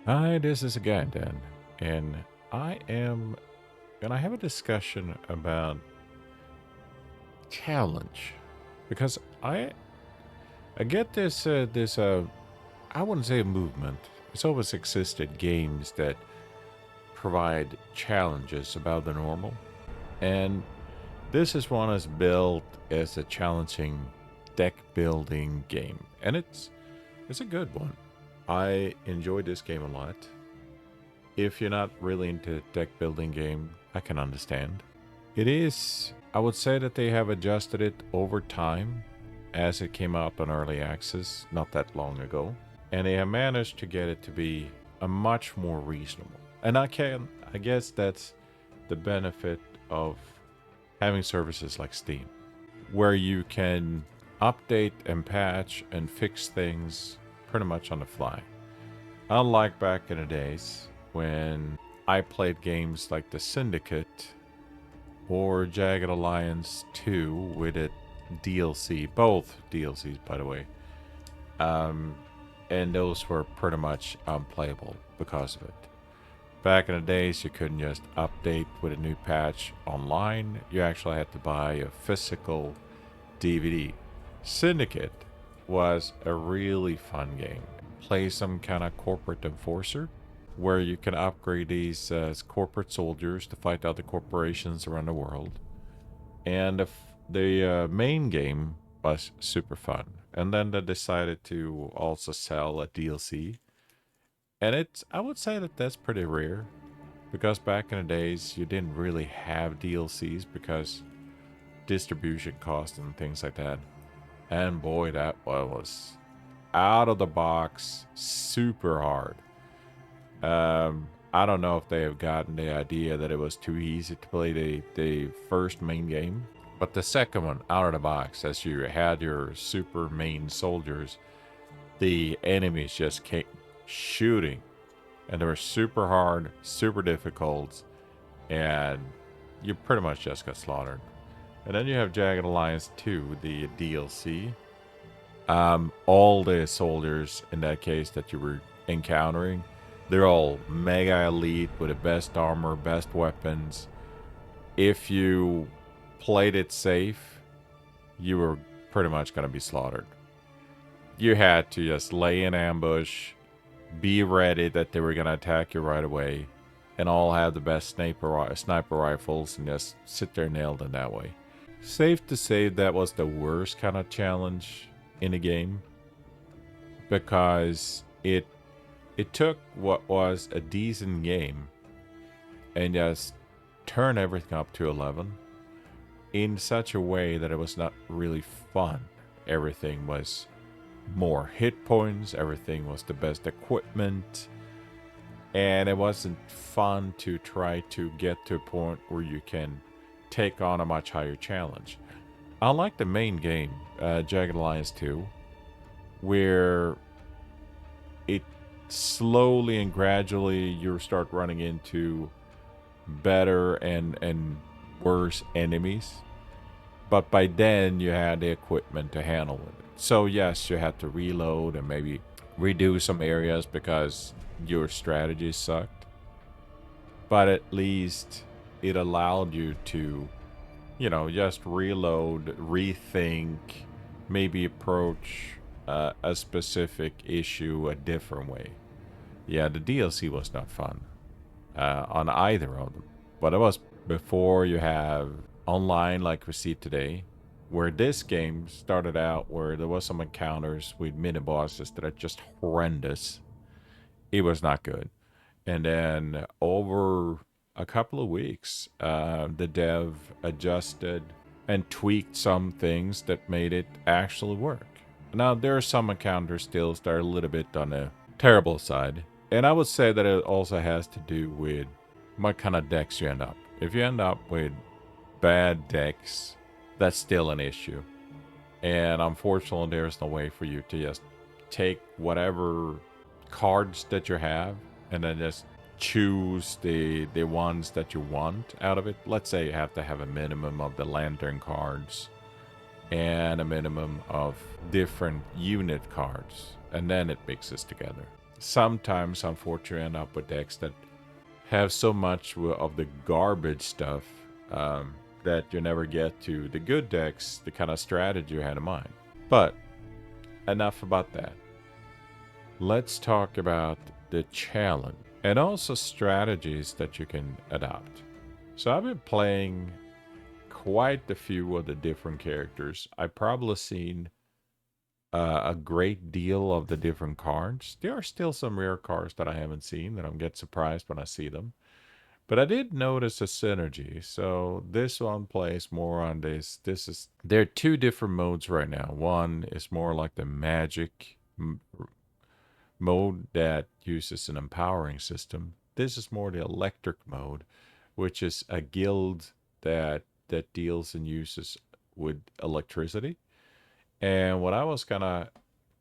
Hi, this is again Dan, and I am gonna have a discussion about challenge because I get this I wouldn't say a movement. It's always existed games that provide challenges about the normal, and this is one that's built as a challenging deck building game, and it's a good one. I enjoy this game a lot. If you're not really into deck building game, I can understand. It is, I would say that they have adjusted it over time as it came out on early access not that long ago. And they have managed to get it to be a much more reasonable. And I guess that's the benefit of having services like Steam, where you can update and patch and fix things pretty much on the fly. Unlike back in the days when I played games like the Syndicate or Jagged Alliance 2 with a DLC, both DLCs by the way, and those were pretty much unplayable because of it. Back in the days, you couldn't just update with a new patch online. You actually had to buy a physical DVD. Syndicate was a really fun game. Play some kind of corporate enforcer where you can upgrade these as corporate soldiers to fight other corporations around the world. And the main game was super fun. And then they decided to also sell a DLC. And I would say that that's pretty rare because back in the days, you didn't really have DLCs because distribution costs and things like that. And boy, that was out of the box, super hard. I don't know if they have gotten the idea that it was too easy to play the first main game. But the second one, out of the box, as you had your super main soldiers, the enemies just came shooting. And they were super hard, super difficult, and you pretty much just got slaughtered. And then you have Jagged Alliance 2, the DLC. All the soldiers in that case that you were encountering, they're all mega elite with the best armor, best weapons. If you played it safe, you were pretty much going to be slaughtered. You had to just lay in ambush, be ready that they were going to attack you right away, and all have the best sniper rifles and just sit there nailed in that way. Safe to say that was the worst kind of challenge in the game because it took what was a decent game and just turned everything up to 11 in such a way that it was not really fun. Everything was more hit points, everything was the best equipment, and it wasn't fun to try to get to a point where you can take on a much higher challenge. Unlike the main game, Jagged Alliance 2, where it slowly and gradually you start running into better and worse enemies. But by then you had the equipment to handle it. So yes, you had to reload and maybe redo some areas because your strategy sucked. But at least it allowed you to, just reload, rethink, maybe approach a specific issue a different way. Yeah, the DLC was not fun on either of them. But it was before you have online like we see today, where this game started out where there was some encounters with mini bosses that are just horrendous. It was not good. And then over a couple of weeks, the dev adjusted and tweaked some things that made it actually work. Now, there are some encounters still that are a little bit on the terrible side. And I would say that it also has to do with what kind of decks you end up. If you end up with bad decks, that's still an issue. And unfortunately, there's no way for you to just take whatever cards that you have and then just choose the ones that you want out of it. Let's say you have to have a minimum of the lantern cards and a minimum of different unit cards, and then it mixes together. sometimes, unfortunately, end up with decks that have so much of the garbage stuff that you never get to the good decks, the kind of strategy you had in mind. But enough about that. Let's talk about the challenge and also strategies that you can adopt. So I've been playing quite a few of the different characters. I've probably seen a great deal of the different cards. There are still some rare cards that I haven't seen that I'm get surprised when I see them. But I did notice a synergy. So this one plays more on this. There are two different modes right now. One is more like the magic mode that uses an empowering system. This is more the electric mode, which is a guild that deals and uses with electricity. And what I was gonna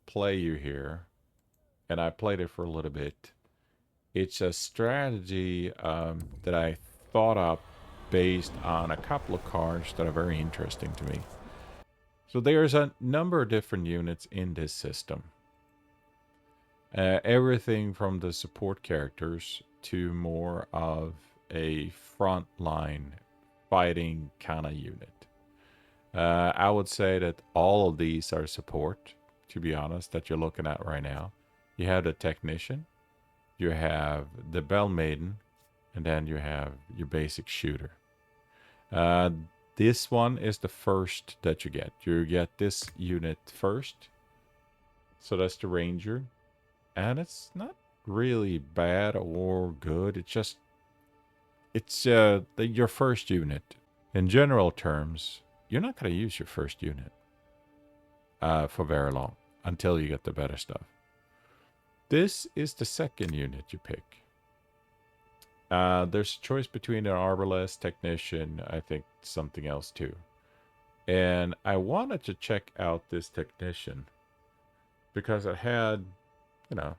play you here, and I played it for a little bit. It's a strategy that I thought up based on a couple of cards that are very interesting to me. So there's a number of different units in this system. Everything from the support characters to more of a frontline fighting kind of unit. I would say that all of these are support, to be honest, that you're looking at right now. You have the technician, you have the Bell Maiden, and then you have your basic shooter. Uh, this one is the first that you get. You get this unit first. So that's the Ranger. And it's not really bad or good. It's your first unit. In general terms, you're not going to use your first unit for very long until you get the better stuff. This is the second unit you pick. There's a choice between an arbalest, technician, I think something else too. And I wanted to check out this technician because it had, you know,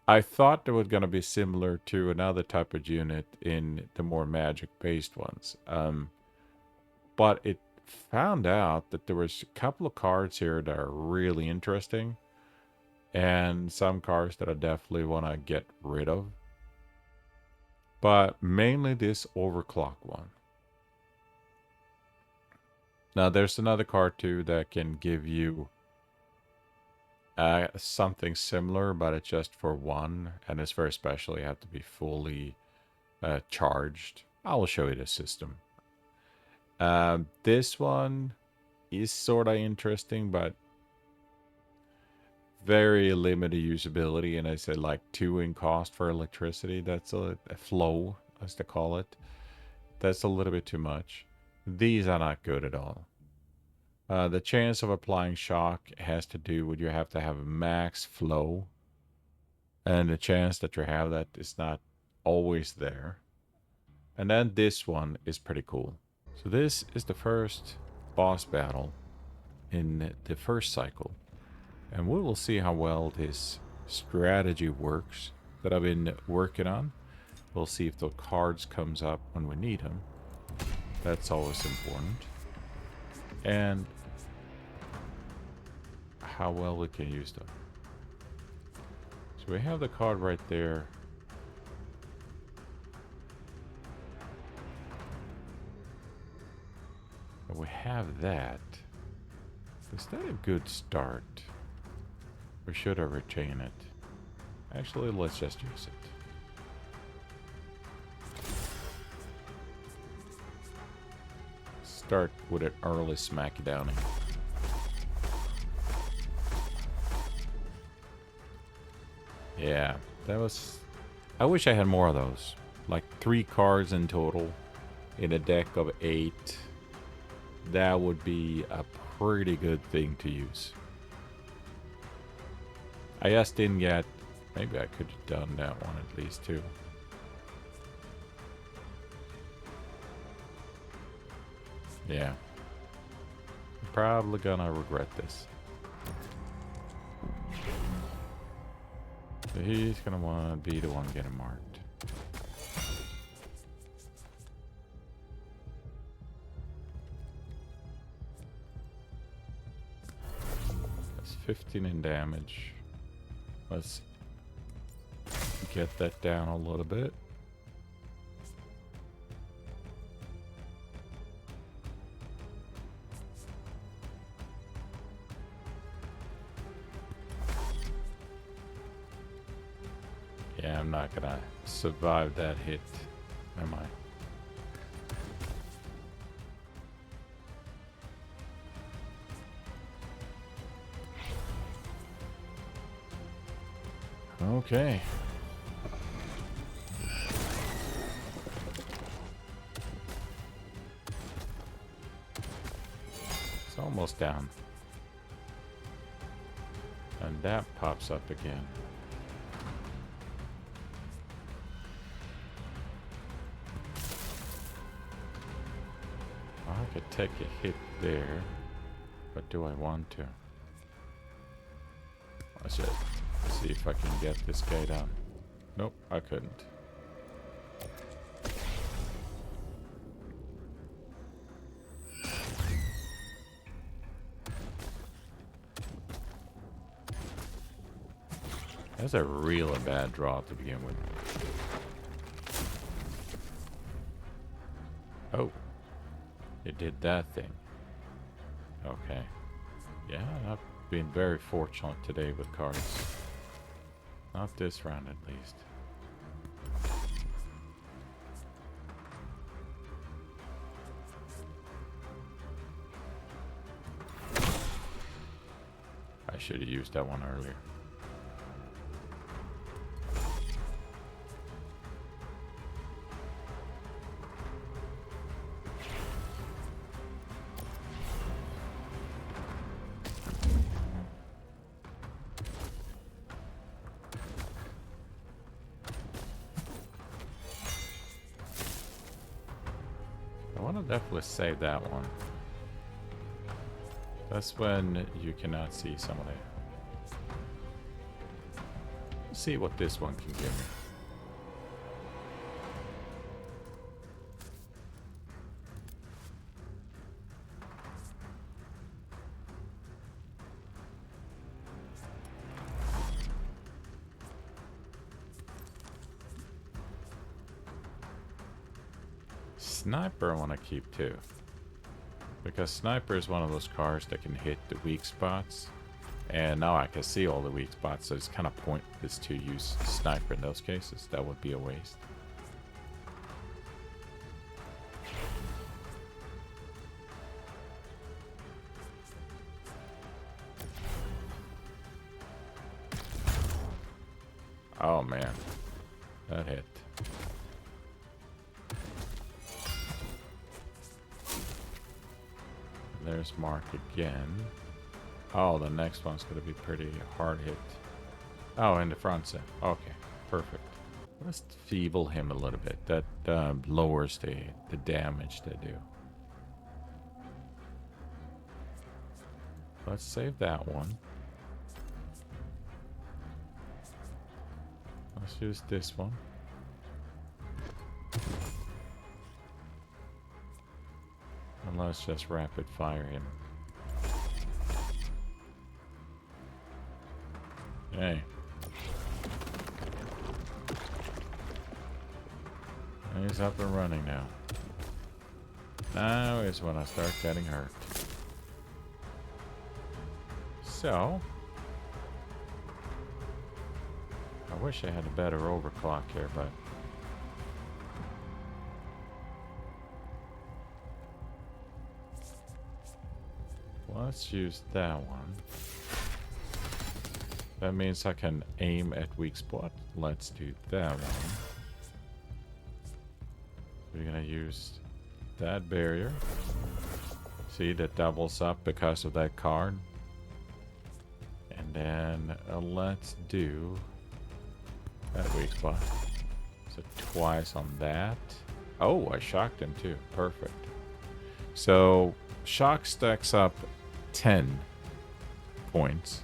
I thought it was going to be similar to another type of unit in the more magic-based ones. But it found out that there was a couple of cards here that are really interesting and some cards that I definitely want to get rid of. But mainly this overclock one. Now there's another card too that can give you something similar, but it's just for one, and it's very special. You have to be fully charged. I will show you the system. This one is sort of interesting, but very limited usability, and I said like 2 in cost for electricity. That's a flow, as they call it. That's a little bit too much. These are not good at all. The chance of applying shock has to do with you have to have max flow, and the chance that you have that is not always there. And then this one is pretty cool. So this is the first boss battle in the first cycle. And we will see how well this strategy works that I've been working on. We'll see if the cards comes up when we need them. That's always important. And how well we can use them. So we have the card right there. And we have that. Is that a good start? Or should I retain it? Actually, let's just use it. Start with an early smackdowning. Yeah, that was... I wish I had more of those. Like 3 cards in total in a deck of 8. That would be a pretty good thing to use. I just didn't get... Maybe I could have done that one at least too. Yeah. I'm probably gonna regret this. So he's gonna want to be the one getting marked. That's 15 in damage. Let's get that down a little bit. Yeah, I'm not gonna survive that hit, am I? Okay. It's almost down. And that pops up again. I could take a hit there, but do I want to? Let's just see if I can get this guy down. Nope, I couldn't. That's a really bad draw to begin with. Oh, it did that thing. Okay. Yeah, I've been very fortunate today with cards. Not this round, at least. I should have used that one earlier. I want to definitely save that one. That's when you cannot see somebody. Let's see what this one can give me. Sniper I want to keep too, because Sniper is one of those cards that can hit the weak spots, and now I can see all the weak spots, so it's kind of pointless to use Sniper in those cases. That would be a waste. Oh man, that hit. There's Mark again. Oh, the next one's going to be pretty hard hit. Oh, in the front set. Okay, perfect. Let's feeble him a little bit. That lowers the damage they do. Let's save that one. Let's use this one. And let's just rapid fire him. Hey. He's up and running now. Now is when I start getting hurt. So, I wish I had a better overclock here, but let's use that one. That means I can aim at weak spot. Let's do that one. We're gonna use that barrier. See, that doubles up because of that card. And then let's do that weak spot. So twice on that. Oh, I shocked him too. Perfect. So shock stacks up 10 points,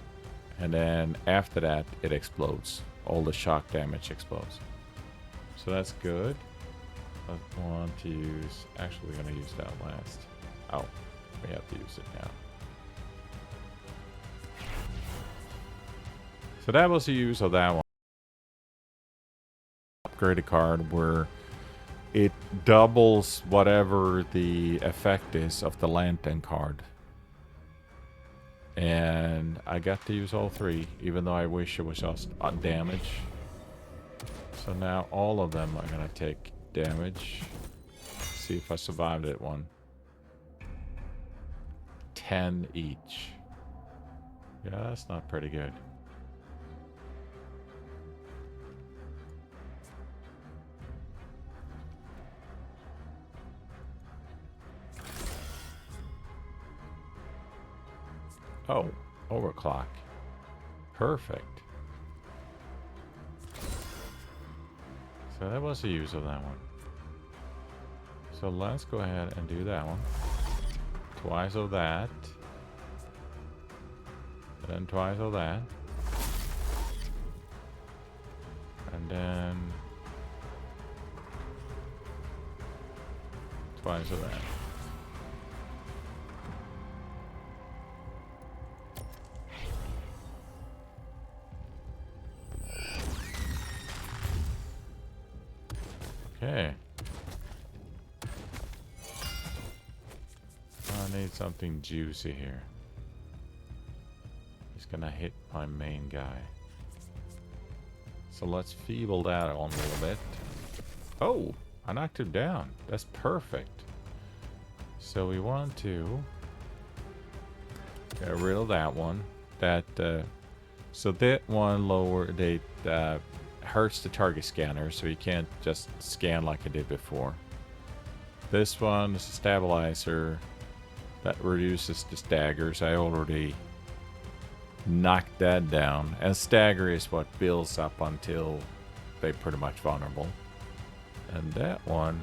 and then after that it explodes. All the shock damage explodes. So that's good. I want to use, actually we're gonna use that last. Oh, we have to use it now. So that was the use of that one. Upgraded card where it doubles whatever the effect is of the Lantern card. And I got to use all three, even though I wish it was just on damage. So now all of them are going to take damage. See if I survived that one. 10 each. Yeah, that's not pretty good. Oh, overclock. Perfect. So that was the use of that one. So let's go ahead and do that one. Twice of that. And then twice of that. And then twice of that. Okay. I need something juicy here. He's gonna hit my main guy. So let's feeble that on a little bit. Oh, I knocked him down. That's perfect. So we want to get rid of that one. So that one hurts the target scanner, so you can't just scan like I did before. This one is a stabilizer that reduces the staggers. I already knocked that down. And stagger is what builds up until they're pretty much vulnerable. And that one,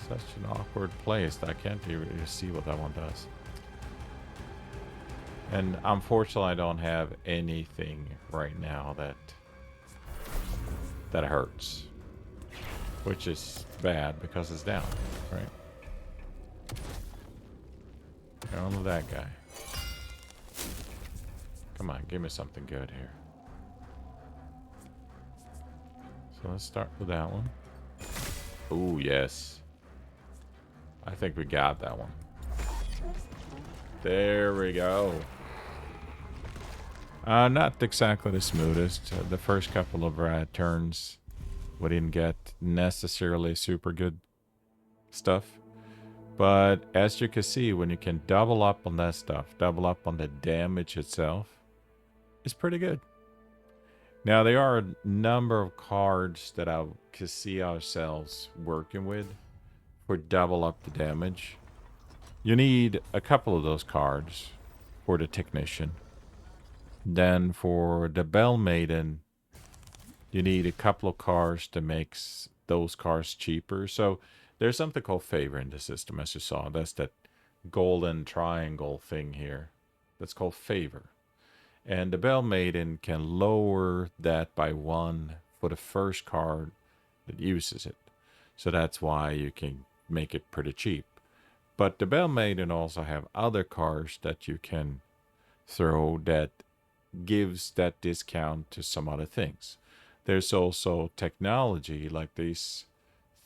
such an awkward place that I can't even see what that one does. And unfortunately, I don't have anything right now that hurts, which is bad because it's down, right? Only that guy. Come on, give me something good here. So let's start with that one. Oh, yes. I think we got that one. There we go. Not exactly the smoothest. The first couple of turns, we didn't get necessarily super good stuff. But as you can see, when you can double up on that stuff, double up on the damage itself, it's pretty good. Now, there are a number of cards that I can see ourselves working with for double up the damage. You need a couple of those cards for the Technician. Then for the Bell Maiden, you need a couple of cards to make those cards cheaper. So there's something called favor in the system, as you saw. That's that golden triangle thing here. That's called favor. And the Bell Maiden can lower that by 1 for the first card that uses it. So that's why you can make it pretty cheap. But the Bell Maiden also have other cards that you can throw that gives that discount to some other things. There's also technology like this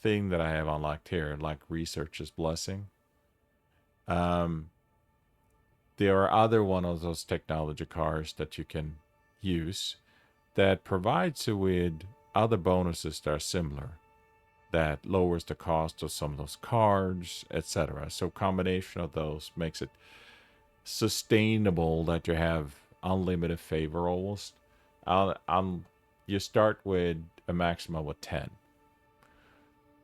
thing that I have unlocked here, like Researcher's Blessing. There are other one of those technology cards that you can use that provides you with other bonuses that are similar, that lowers the cost of some of those cards, etc. So combination of those makes it sustainable that you have unlimited favor almost. You start with a maximum of 10.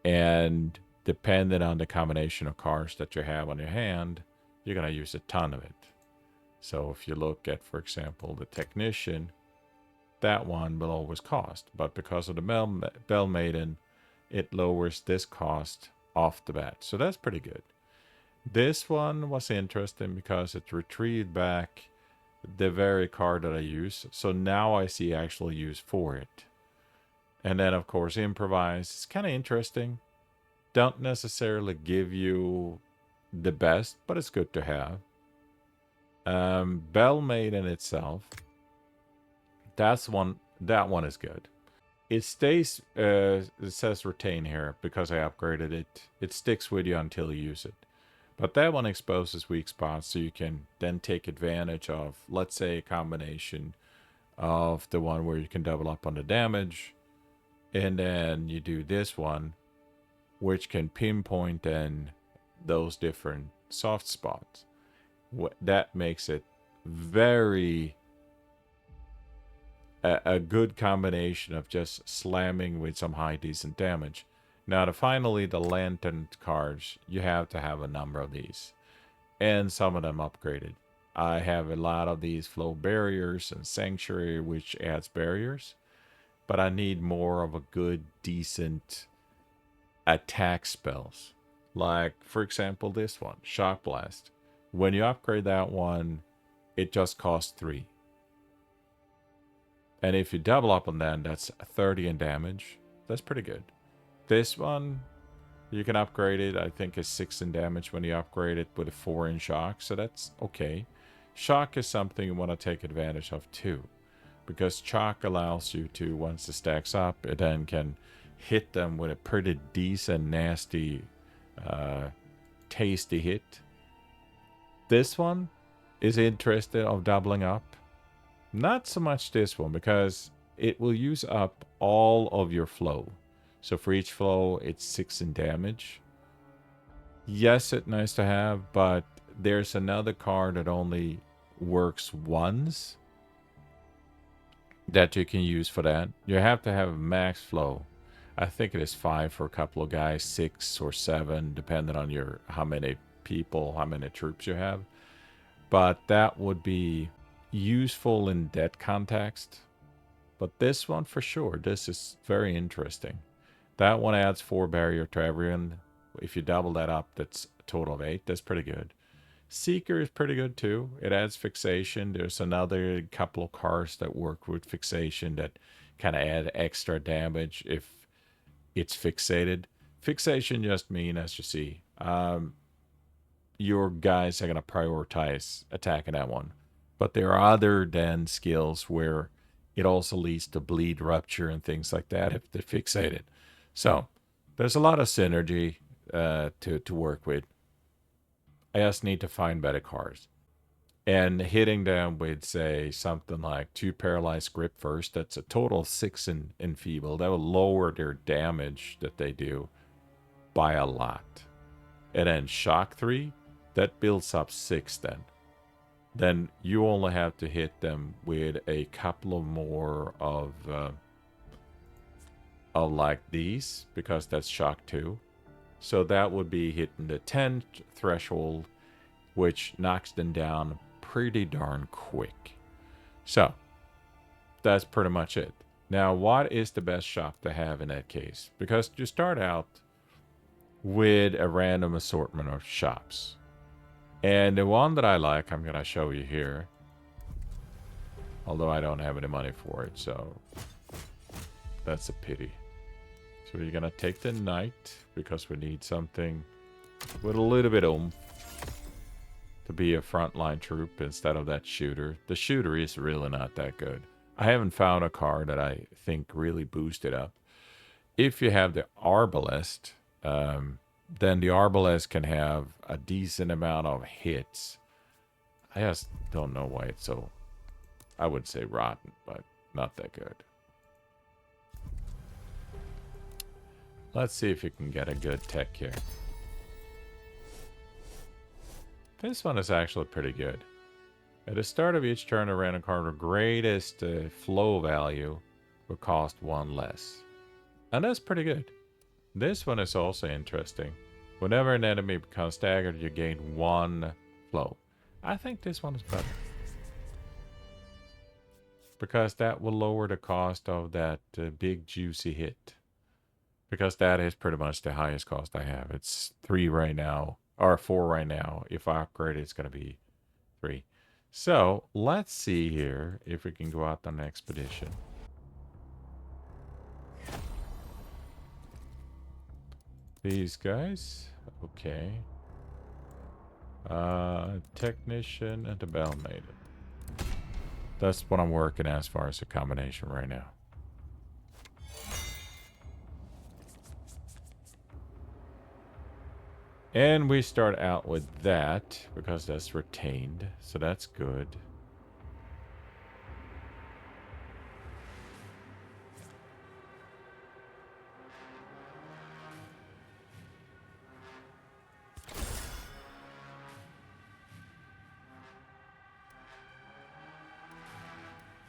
And depending on the combination of cards that you have on your hand, you're going to use a ton of it. So if you look at, for example, the Technician, that one will always cost. But because of the Bell Maiden, it lowers this cost off the bat. So that's pretty good. This one was interesting because it retrieved back the very card that I use. So now I see actual use for it. And then, of course, Improvise. It's kind of interesting. Don't necessarily give you the best, but it's good to have. Bell Maiden itself That's one. That one is good. It stays. It says retain here because I upgraded it. It sticks with you until you use it. But that one exposes weak spots, so you can then take advantage of, let's say, a combination of the one where you can double up on the damage, and then you do this one, which can pinpoint then those different soft spots. That makes it very a good combination of just slamming with some high decent damage. Now, finally, the lantern cards, you have to have a number of these, and some of them upgraded. I have a lot of these flow barriers and sanctuary, which adds barriers, but I need more of a good, decent attack spells. Like, for example, this one, Shock Blast. When you upgrade that one, it just costs 3. And if you double up on that, that's 30 in damage. That's pretty good. This one, you can upgrade it. I think it's 6 in damage when you upgrade it with a 4 in shock. So that's okay. Shock is something you want to take advantage of too. Because shock allows you to, once it stacks up, it then can hit them with a pretty decent, nasty, tasty hit. This one is interested of doubling up. Not so much this one, because it will use up all of your flow. So for each flow, it's 6 in damage. Yes, it's nice to have, but there's another card that only works once that you can use for that. You have to have max flow. I think it is 5 for a couple of guys, 6 or 7, depending on your how many people, how many troops you have. But that would be useful in that context. But this one for sure, this is very interesting. That one adds 4 barrier to everyone. If you double that up, that's a total of 8. That's pretty good. Seeker is pretty good too. It adds fixation. There's another couple of cards that work with fixation that kind of add extra damage if it's fixated. Fixation just mean, as you see, your guys are going to prioritize attacking that one. But there are other than skills where it also leads to bleed, rupture, and things like that if they're fixated. So there's a lot of synergy to work with. I just need to find better cards. And hitting them with, say, something like 2 paralyzed grip first, that's a total of 6 in feeble. That will lower their damage that they do by a lot. And then shock 3, that builds up 6 then. Then you only have to hit them with a couple of more of like these, because that's shock 2. So that would be hitting the 10 threshold, which knocks them down pretty darn quick. So that's pretty much it. Now, what is the best shop to have in that case? Because you start out with a random assortment of shops. And the one that I like, I'm going to show you here. Although I don't have any money for it, so that's a pity. So we're going to take the knight, because we need something with a little bit of oomph to be a frontline troop instead of that shooter. The shooter is really not that good. I haven't found a card that I think really boosted up. If you have the arbalest, then the arbalest can have a decent amount of hits. I just don't know why it's so, I would say rotten, but not that good. Let's see if we can get a good tech here. This one is actually pretty good. At the start of each turn, a random card with greatest flow value will cost 1 less. And that's pretty good. This one is also interesting. Whenever an enemy becomes staggered, you gain 1 flow. I think this one is better, because that will lower the cost of that big juicy hit. Because that is pretty much the highest cost I have. It's 3 right now, or 4 right now. If I upgrade it, it's going to be 3. So let's see here if we can go out on an expedition. These guys, okay. Technician and the Bell Maiden. That's what I'm working as far as a combination right now. And we start out with that because that's retained, so that's good.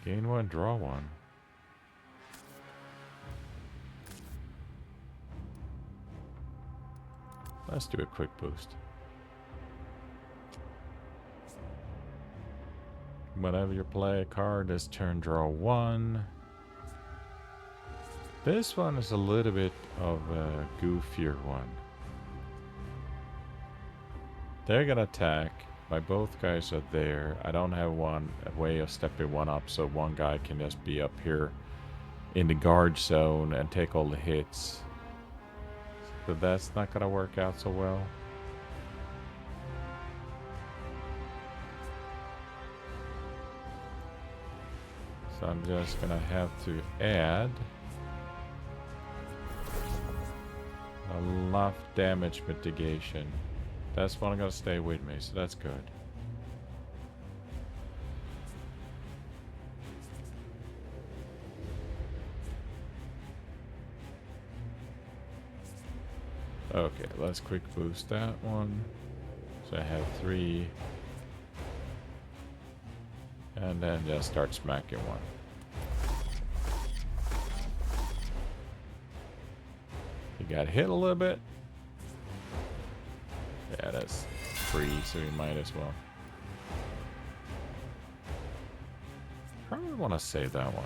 Gain one, draw one. Let's do a quick boost. Whenever you play a card this turn, draw one. This one is a little bit of a goofier one. They're gonna attack. My both guys are there. I don't have a way of stepping one up, so one guy can just be up here in the guard zone and take all the hits. So that's not gonna work out so well. So I'm just gonna have to add enough damage mitigation. That's one gonna stay with me, so that's good. Okay, let's quick boost that one. So I have 3. And then just start smacking one. He got hit a little bit. Yeah, that's 3, so you might as well. Probably want to save that one.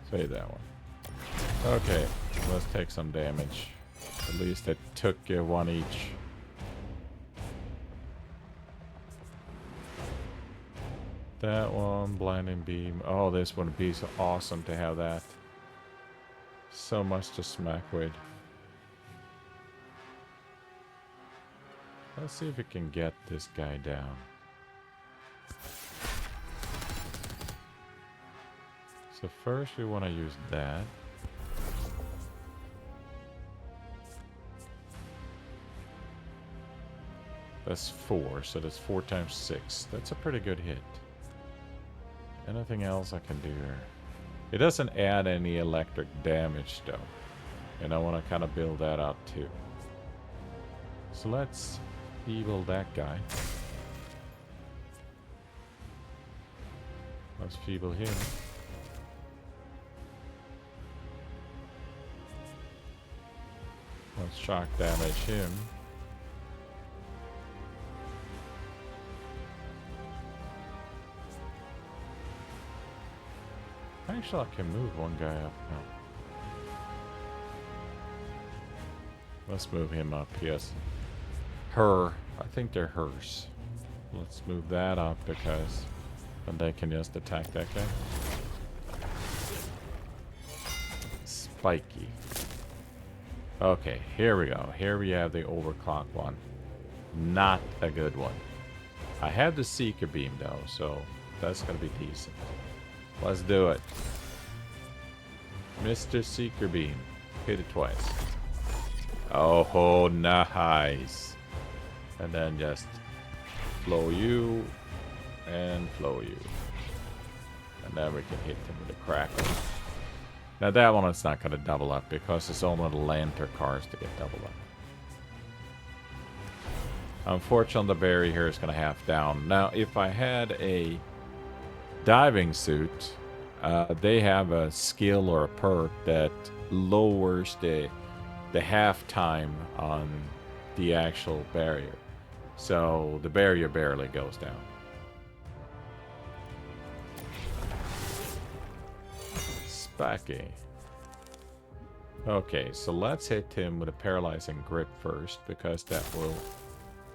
Save that one. Okay, let's take some damage. At least it took 1 each. That one, blinding beam. Oh, this would be so awesome to have that. So much to smack with. Let's see if we can get this guy down. So first we want to use that. That's 4, so that's 4 times 6. That's a pretty good hit. Anything else I can do here? It doesn't add any electric damage though. And I want to kind of build that up too. So let's feeble that guy. Let's feeble him. Let's shock damage him. Actually, I can move one guy up now. Let's move him up, yes. Her. I think they're hers. Let's move that up because then they can just attack that guy. Spiky. Okay, here we go. Here we have the overclock one. Not a good one. I have the Seeker Beam though, so that's gonna be decent. Let's do it. Mr. Seeker Beam. Hit it twice. Oh, nice. And then just flow you and flow you. And then we can hit him with a crackle. Now that one is not going to double up because it's only the lantern cars to get double up. Unfortunately, the berry here is going to half down. Now, if I had a diving suit, they have a skill or a perk that lowers the half time on the actual barrier. So the barrier barely goes down. Spiky. Okay, so let's hit him with a paralyzing grip first because that will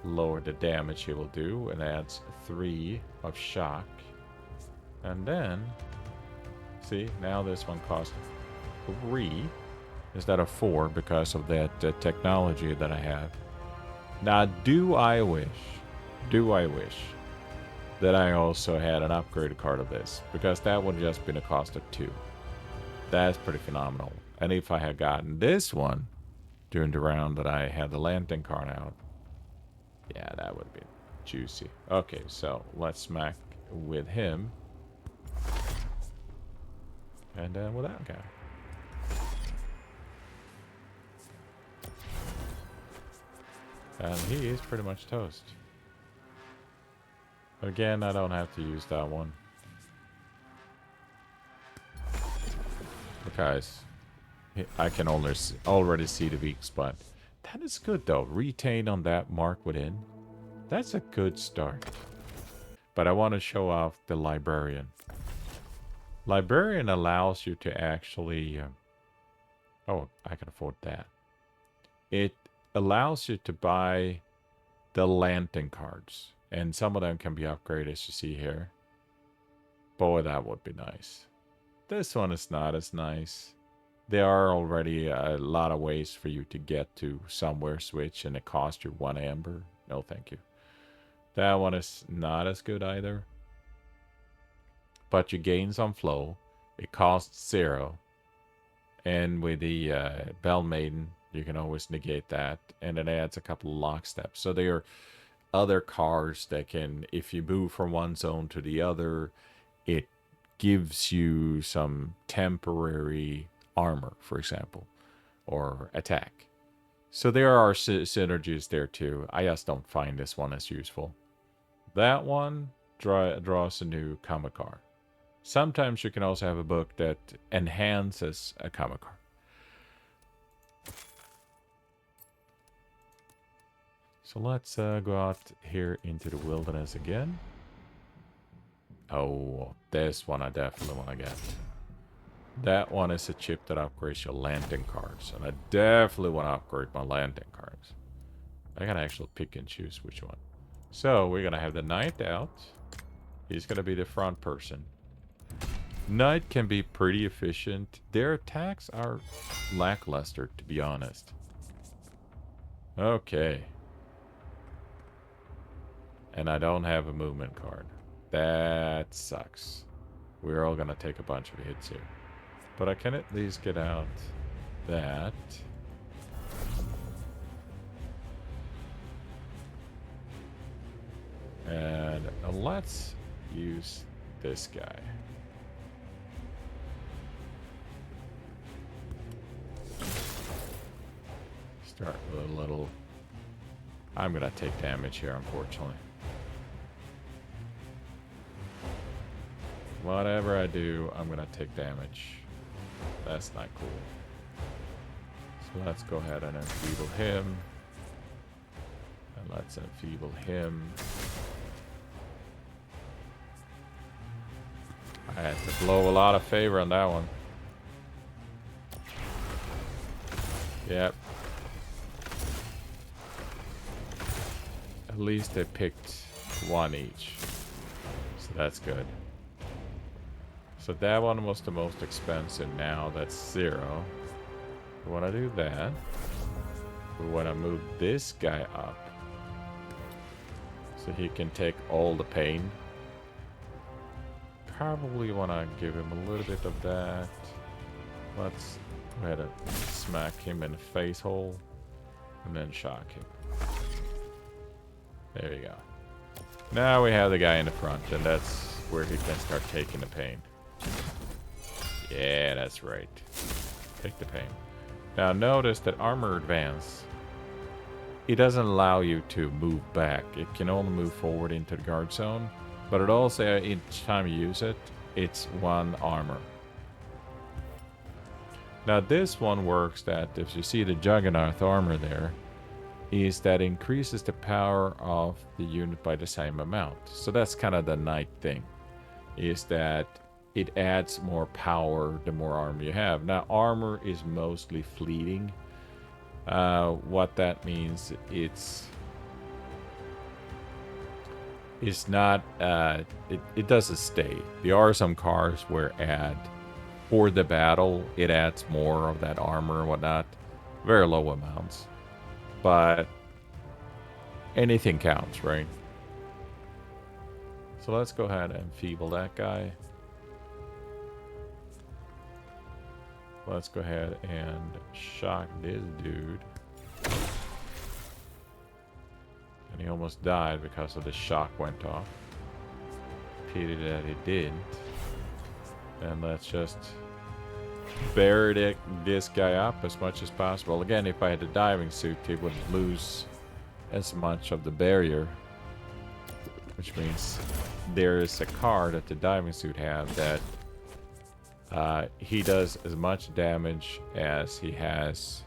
lower the damage he will do and adds 3 of shock. And then, see, now this one costs 3 instead of 4 because of that technology that I have. Now, do I wish that I also had an upgraded card of this? Because that would have just been a cost of 2. That's pretty phenomenal. And if I had gotten this one during the round that I had the lantern card out, yeah, that would be juicy. Okay, so let's smack with him. And then with that guy. And he is pretty much toast. But again, I don't have to use that one. But guys, I can already see the weak spot. That is good though. Retain on that mark within. That's a good start. But I want to show off the librarian. Librarian allows you to actually... oh, I can afford that. It allows you to buy the lantern cards. And some of them can be upgraded, as you see here. Boy, that would be nice. This one is not as nice. There are already a lot of ways for you to get to somewhere switch, and it costs you 1 amber. No, thank you. That one is not as good either. But you gain some flow. It costs 0. And with the Bell Maiden, you can always negate that. And it adds a couple of lock steps. So they are other cards that can, if you move from one zone to the other, it gives you some temporary armor, for example, or attack. So there are synergies there too. I just don't find this one as useful. That one draws a new comic card. Sometimes you can also have a book that enhances a comic card. So let's go out here into the wilderness again. Oh, this one I definitely want to get. That one is a chip that upgrades your lantern cards. And I definitely want to upgrade my lantern cards. I can actually pick and choose which one. So we're going to have the knight out. He's going to be the front person. Knight can be pretty efficient. Their attacks are lackluster, to be honest. Okay. And I don't have a movement card. That sucks. We're all gonna take a bunch of hits here. But I can at least get out that. And let's use this guy. Start with a little... I'm gonna take damage here, unfortunately. Whatever I do, I'm gonna take damage. That's not cool. So let's go ahead and enfeeble him. And let's enfeeble him. I had to blow a lot of favor on that one. Yep. At least they picked one each. So that's good. So that one was the most expensive. Now that's 0. We want to do that. We want to move this guy up. So he can take all the pain. Probably want to give him a little bit of that. Let's go ahead and smack him in the face hole. And then shock him. There you go. Now we have the guy in the front. And that's where he can start taking the pain. Yeah, that's right. Take the pain. Now notice that armor advance, it doesn't allow you to move back. It can only move forward into the guard zone. But it also, each time you use it, it's 1 armor. Now this one works that, if you see the Juggernaut armor there, is that increases the power of the unit by the same amount. So that's kind of the knight thing. Is that it adds more power the more armor you have. Now, armor is mostly fleeting. What that means, it's not, it doesn't stay. There are some cars where for the battle, it adds more of that armor and whatnot. Very low amounts. But anything counts, right? So let's go ahead and feeble that guy. Let's go ahead and shock this dude. And he almost died because of the shock went off. Pity that he didn't. And let's just bury this guy up as much as possible. Again, if I had the diving suit, he wouldn't lose as much of the barrier. Which means there is a card that the diving suit have that he does as much damage as he has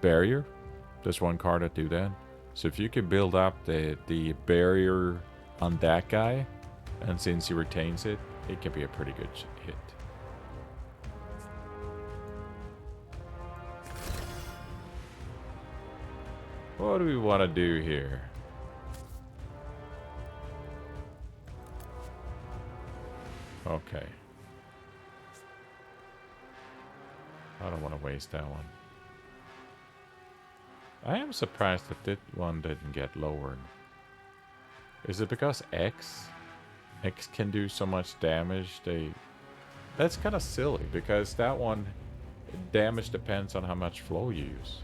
barrier. There's one card that do that. So if you could build up the barrier on that guy, and since he retains it, it can be a pretty good hit. What do we want to do here? Okay. I don't want to waste that one. I am surprised that this one didn't get lowered. Is it because X can do so much damage? That's kind of silly because that one damage depends on how much flow you use.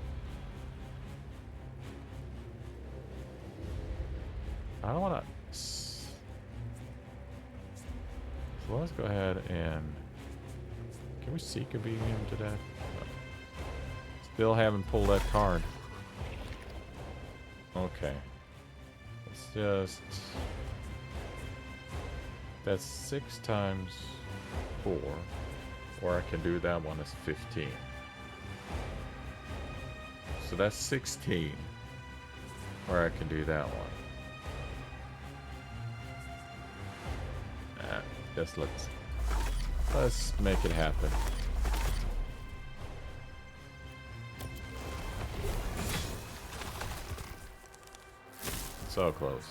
I don't want to. So let's go ahead and can we seek a beam him to death? Still haven't pulled that card. Okay. Let's just... That's 6 times 4. Or I can do that one as 15. So that's 16. Or I can do that one. Just let's make it happen. So close.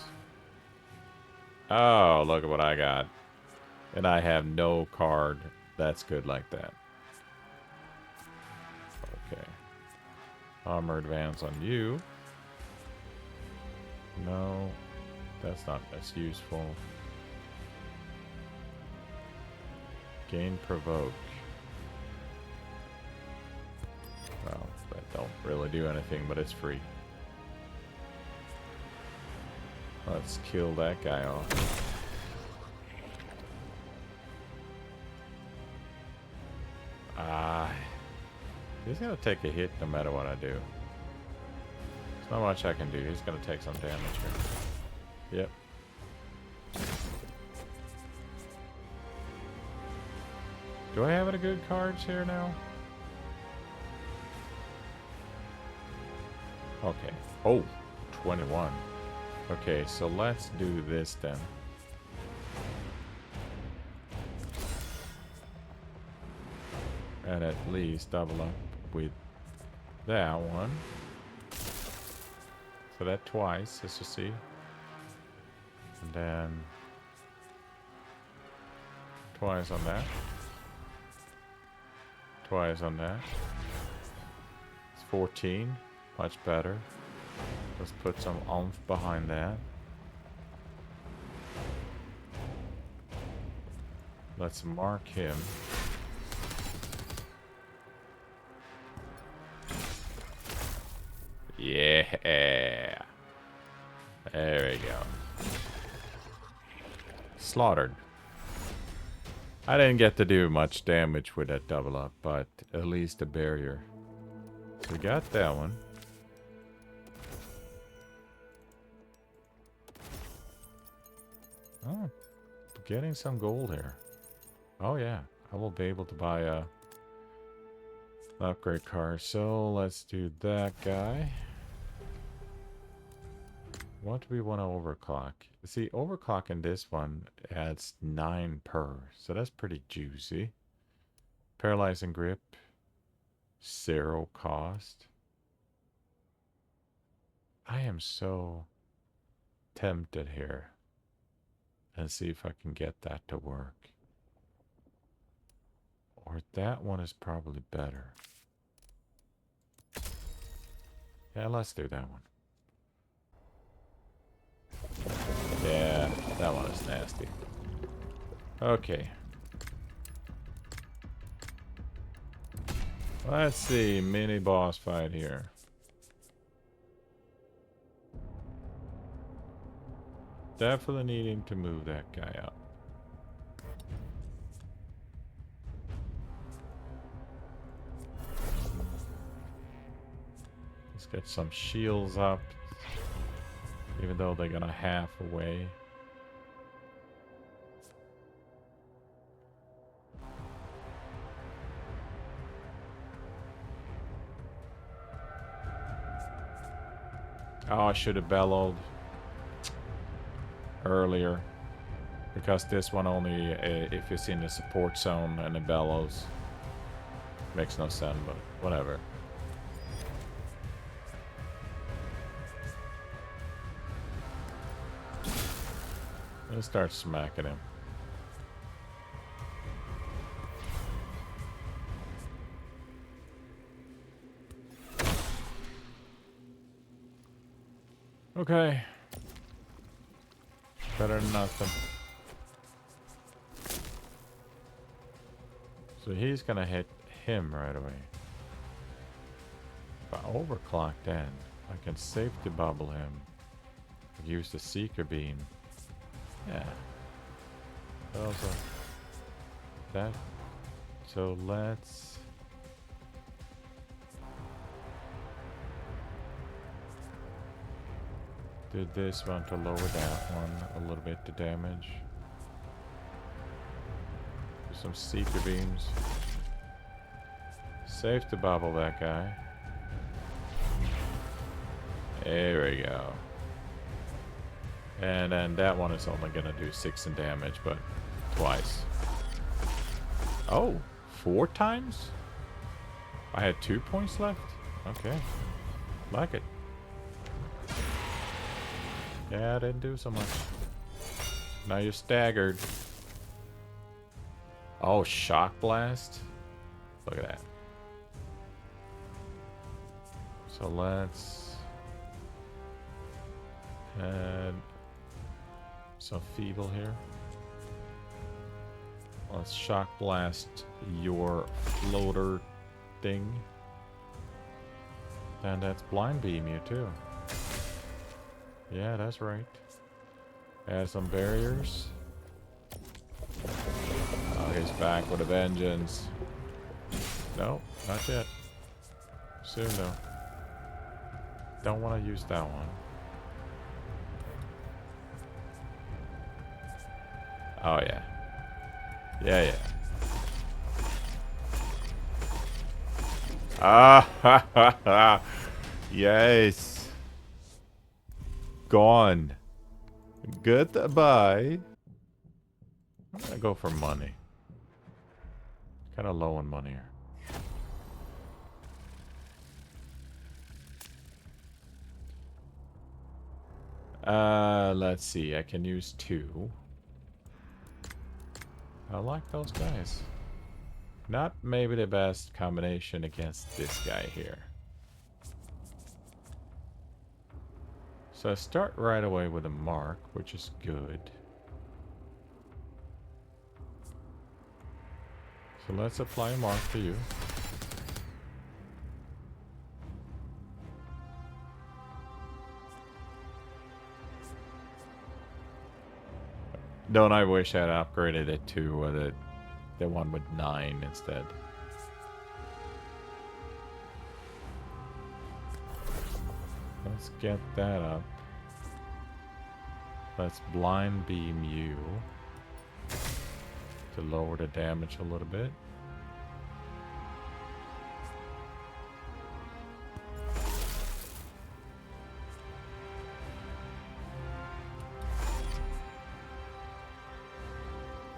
Oh, look at what I got. And I have no card that's good like that. Okay. Armor advance on you. No, that's not as useful. Gain provoke. Well, that don't really do anything, but it's free. Let's kill that guy off. He's gonna take a hit no matter what I do. There's not much I can do. He's gonna take some damage here. Yep. Do I have any good cards here now? Okay. Oh, 21. Okay, so let's do this then. And at least double up with that one. So that twice, as you see. And then twice on that. Twice on that. It's 14. Much better. Let's put some oomph behind that. Let's mark him. Yeah. There we go. Slaughtered. I didn't get to do much damage with that double up, but at least a barrier. So we got that one. Oh, getting some gold here. Oh yeah, I will be able to buy a upgrade car. So let's do that guy. What do we want to overclock? See, overclocking this one adds 9 per, so that's pretty juicy. Paralyzing grip, 0 cost. I am so tempted here. And see if I can get that to work. Or that one is probably better. Yeah, let's do that one. Yeah, that one is nasty. Okay. Let's see, mini boss fight here. Definitely needing to move that guy up. Let's get some shields up. Even though they're gonna half away. Oh, I should have bellowed earlier. Because this one only, if it's in the support zone and it bellows. Makes no sense, but whatever. Let's start smacking him. Okay. Better than nothing. So he's gonna hit him right away. If I overclock then, I can safety bubble him. Use the seeker beam. Yeah. Also that. So let's do this one to lower that one a little bit to damage. Do some seeker beams. Safety bubble that guy. There we go. And then that one is only gonna do 6 in damage, but twice. Oh, 4 times? I had 2 points left? Okay. Like it. Yeah, I didn't do so much. Now you're staggered. Oh, shock blast? Look at that. So let's add some feeble here. Let's shock blast your floater thing. And that's blind beam you too. Yeah, that's right. Add some barriers. Oh, he's back with a vengeance. No, not yet. Soon though. Don't want to use that one. Oh yeah. Yeah, yeah. Ah, ha, ha, ha. Yes. Gone. Goodbye. I'm gonna go for money. Kind of low on money here. Let's see. I can use 2. I like those guys. Not maybe the best combination against this guy here. So I start right away with a mark, which is good. So let's apply a mark to you. Don't I wish I'd upgraded it to the one with 9 instead. Let's get that up. Let's blind beam you to lower the damage a little bit.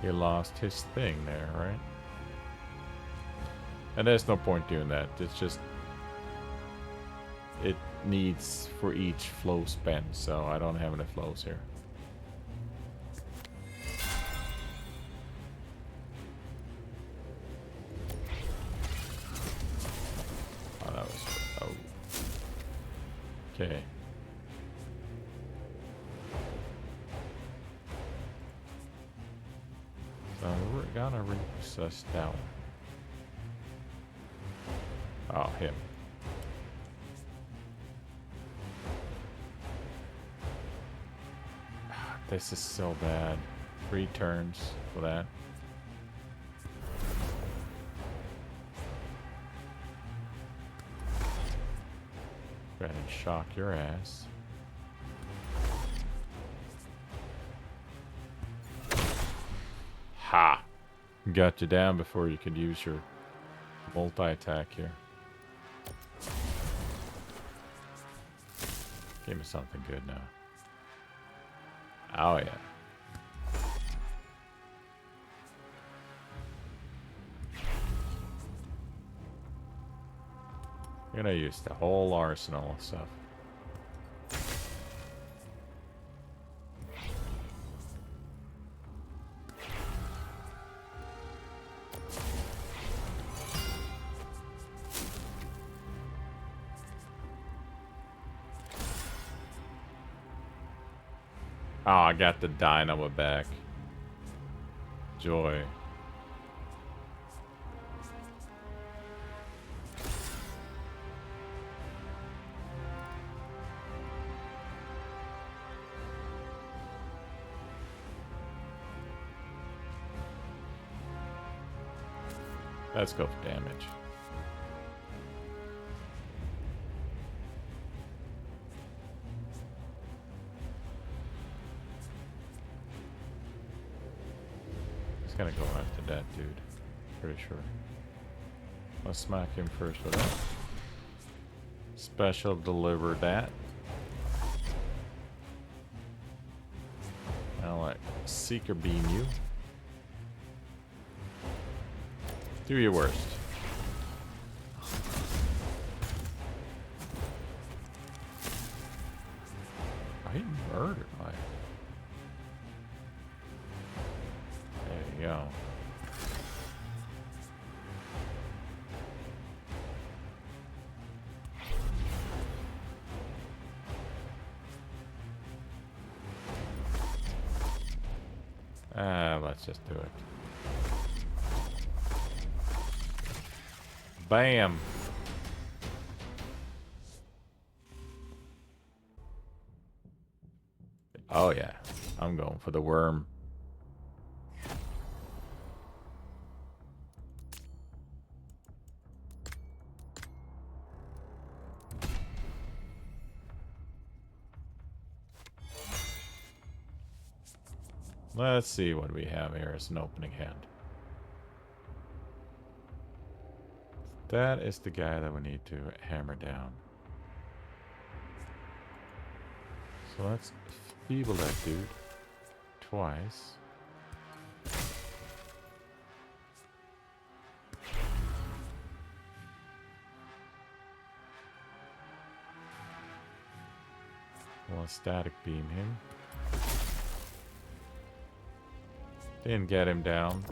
He lost his thing there, right? And there's no point doing that. It's just... it needs for each flow spent, so I don't have any flows here. Oh, that was... oh. Okay. So we're gonna recess down. Oh, him. This is so bad. 3 turns for that. Go ahead and shock your ass. Ha! Got you down before you could use your multi-attack here. Give me something good now. Oh yeah. I'm gonna use the whole arsenal of stuff. Oh, I got the dynamo back. Joy. Let's go for damage. He's gonna go after that dude. Pretty sure. Let's smack him first with that. Special deliver that. I'll like seeker beam you. Do your worst. Oh, he murdered my. There you go. Let's just do it. Bam! Oh yeah, I'm going for the worm. Let's see what we have here as an opening hand. That is the guy that we need to hammer down. So let's feeble that dude twice. We'll static beam him. Didn't get him down.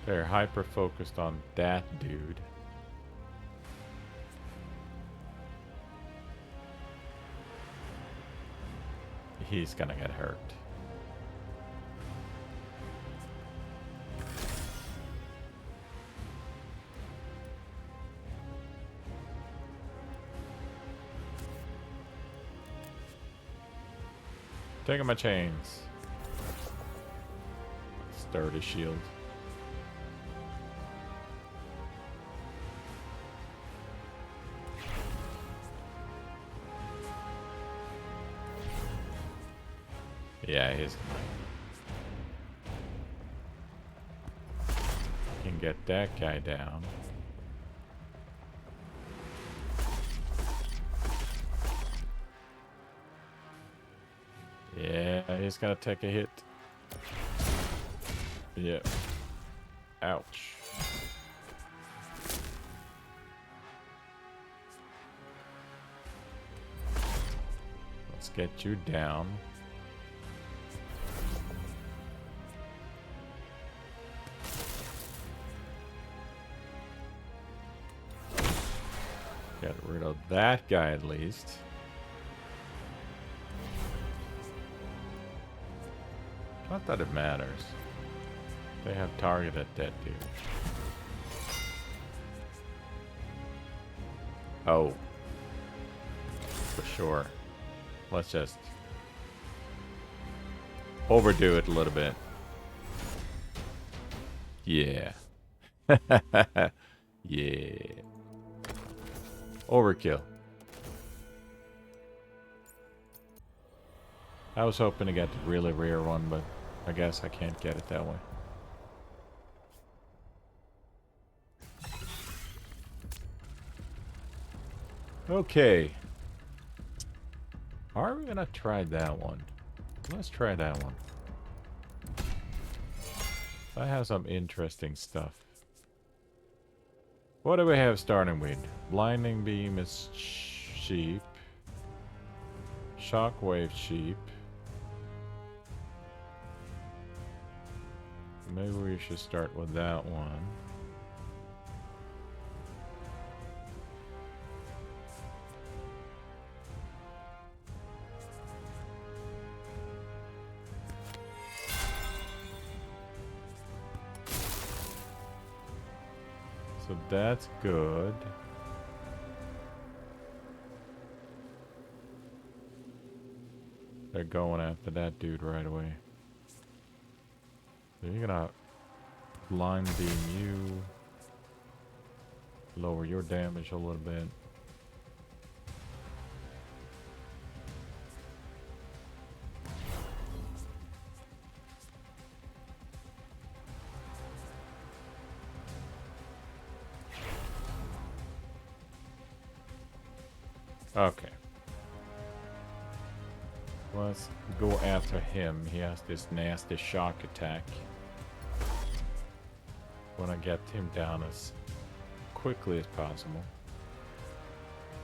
They're hyper focused on that dude. He's gonna get hurt. Taking my chains. Sturdy shield. Yeah, he's can get that guy down. Yeah, he's gonna take a hit. Yeah. Ouch. Let's get you down. Get rid of that guy at least. Not that it matters. They have targeted that dude. Oh. For sure. Let's just overdo it a little bit. Yeah. Yeah. Overkill. I was hoping to get the really rare one, but I guess I can't get it that way. Okay. Are we gonna try that one? Let's try that one. That has some interesting stuff. What do we have starting with? Blinding beam is cheap. Shockwave cheap. Maybe we should start with that one. So that's good. They're going after that dude right away. So you're gonna blind beam you. Lower your damage a little bit. Okay. Let's go after him. He has this nasty shock attack. Wanna get him down as quickly as possible.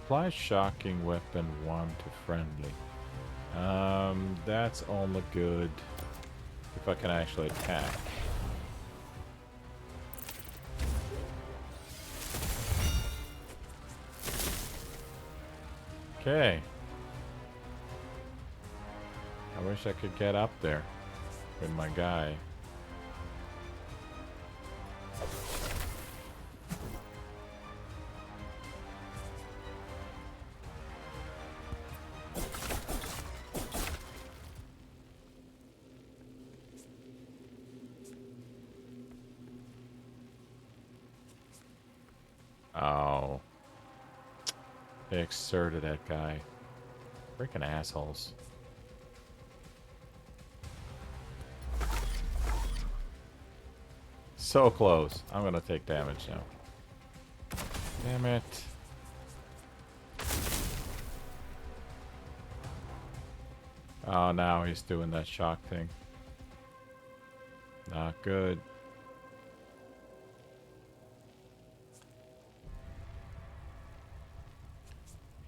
Apply shocking weapon 1 to friendly. That's only good if I can actually attack. Okay. I wish I could get up there with my guy. Oh. They exerted that guy. Freaking assholes. So close. I'm gonna take damage now. Damn it. Oh, now he's doing that shock thing. Not good.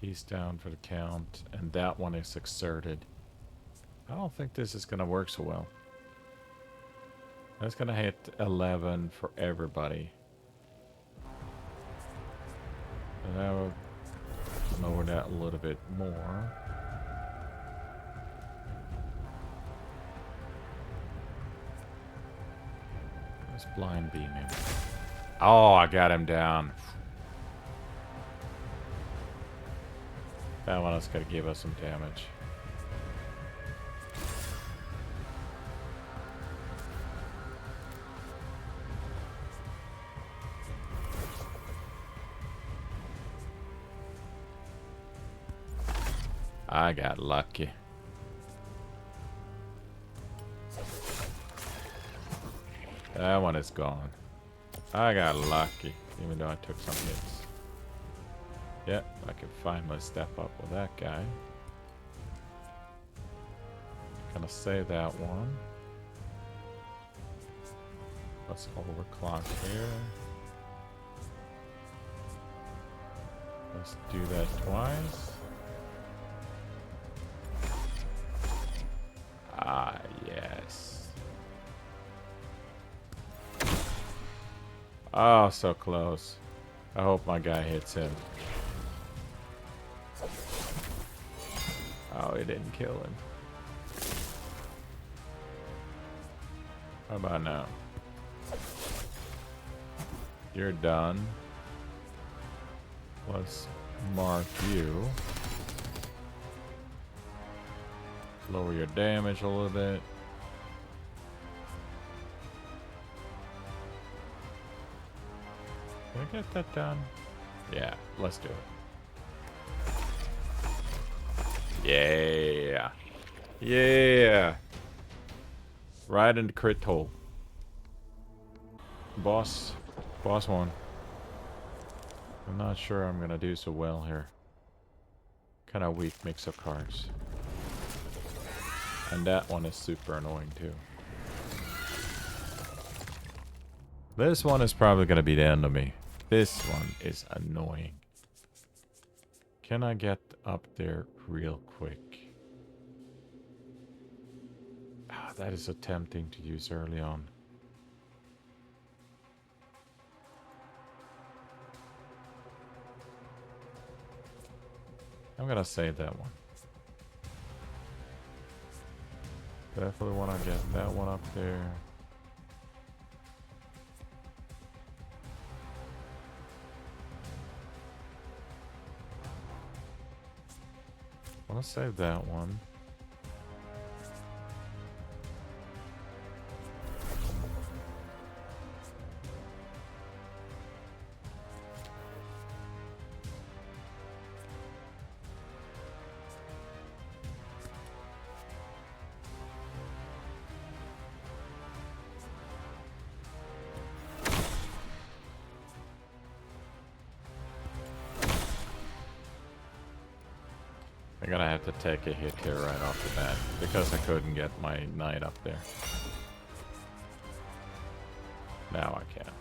He's down for the count, and that one is exerted. I don't think this is gonna work so well. That's gonna hit 11 for everybody. And I will lower that a little bit more. Let's blind beam him. Oh, I got him down. That one is gonna give us some damage. I got lucky. That one is gone. I got lucky, even though I took some hits. Yep, I can finally step up with that guy. Gonna save that one. Let's overclock here. Let's do that twice. Ah, yes. Oh, so close. I hope my guy hits him. Oh, it didn't kill him. How about now? You're done. Let's mark you. Lower your damage a little bit. Can I get that done? Yeah, let's do it. Yeah. Yeah. Right in the crit hole. Boss one. I'm not sure I'm gonna do so well here. Kinda weak mix of cards. And that one is super annoying too. This one is probably gonna be the end of me. This one is annoying. Can I get up there real quick? Ah, that is so tempting to use early on. I'm gonna save that one. Definitely want to get that one up there. I want to save that one. I'm gonna have to take a hit here right off the bat because I couldn't get my knight up there. Now I can.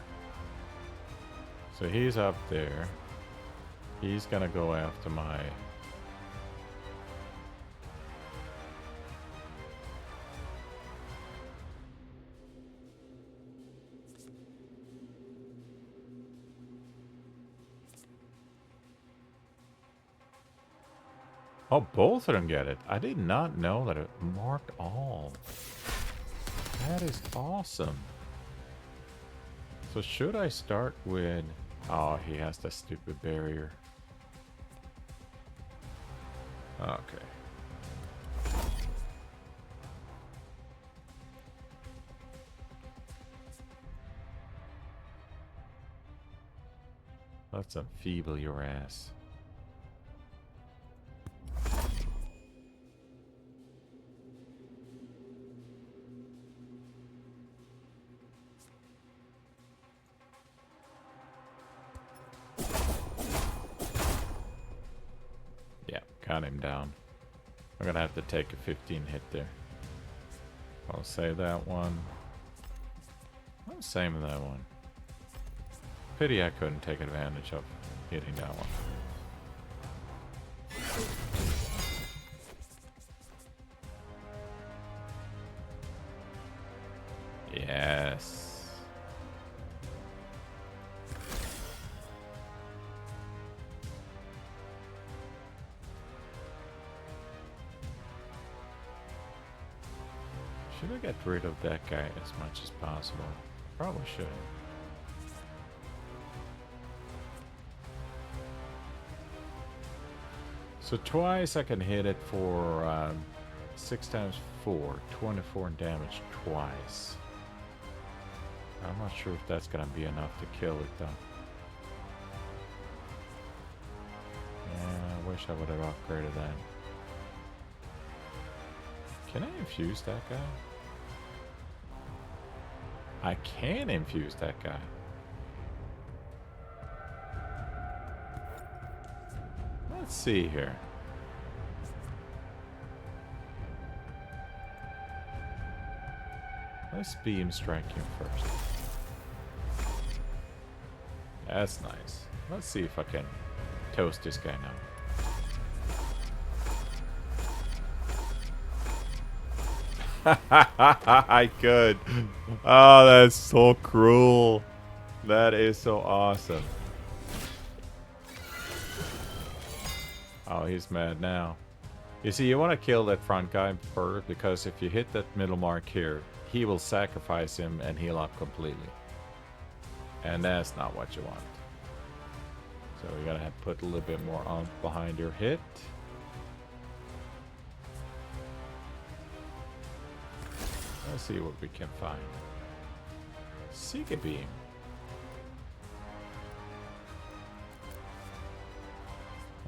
So he's up there. He's gonna go after my... Oh, both of them get it. I did not know that it marked all. That is awesome. So should I start with... Oh, he has the stupid barrier. Okay. Let's enfeeble your ass. Got him down. I'm gonna have to take a 15 hit there. I'll save that one. I'll save that one. Pity I couldn't take advantage of hitting that one. Yes. Should I get rid of that guy as much as possible? Probably should. So twice I can hit it for 6 times 4, 24 damage twice. I'm not sure if that's gonna be enough to kill it though. Yeah, I wish I would have upgraded that. Can I infuse that guy? I can infuse that guy. Let's see here. Let's beam strike him first. That's nice. Let's see if I can toast this guy now. I could. Oh, that's so cruel. That is so awesome. Oh, he's mad now. You see, you want to kill that front guy first, because if you hit that middle mark here, he will sacrifice him and heal up completely. And that's not what you want. So we gotta have put a little bit more on behind your hit. Let's see what we can find. Seeker beam.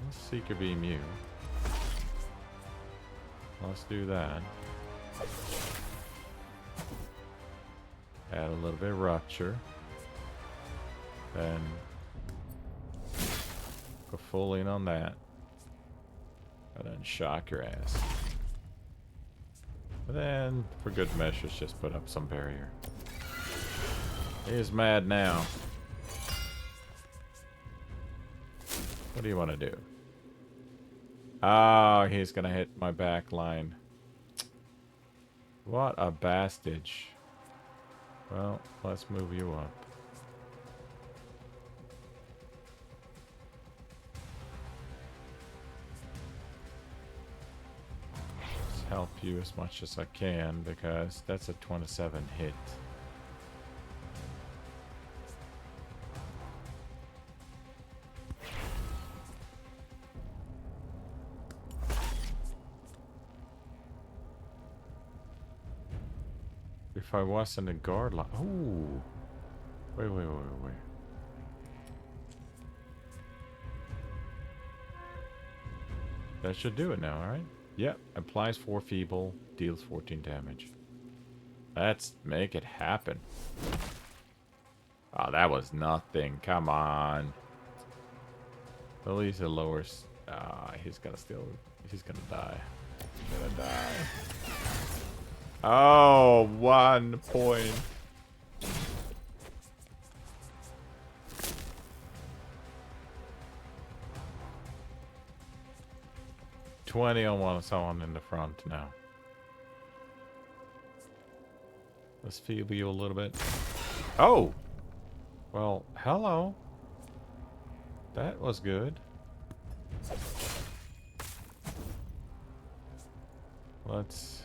Let's Seeker beam you. Let's do that. Add a little bit of rupture. Then go full in on that. And then shock your ass. And then, for good measures, just put up some barrier. He's mad now. What do you want to do? Oh, he's gonna hit my back line. What a bastage. Well, let's move you up. Let's help you as much as I can, because that's a 27 hit. If I wasn't a guard line. Oh, wait. That should do it now, alright? Yep, applies 4 feeble, deals 14 damage. Let's make it happen. Oh, that was nothing. Come on. At least it lowers. He's gonna die. He's gonna die. Oh, 1 point. $20 on someone in the front now. Let's feeble you a little bit. Oh! Well, hello. That was good. Let's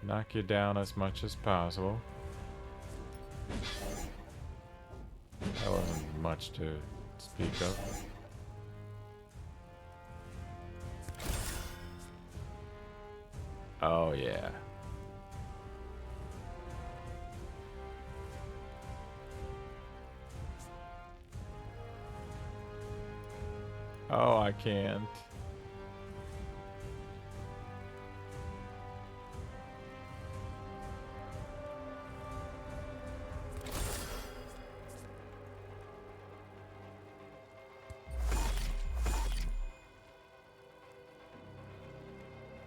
knock you down as much as possible. That wasn't much to speak of. Oh, yeah. Oh, I can't.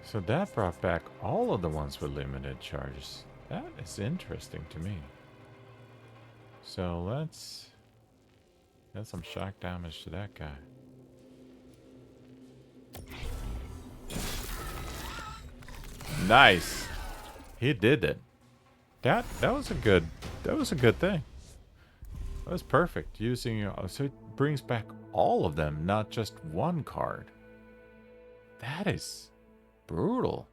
So that brought back all of the ones with limited charges. That is interesting to me. So let's get some shock damage to that guy. Nice. He did it. That was a good thing. That was perfect. Using so it brings back all of them, not just one card. That is brutal.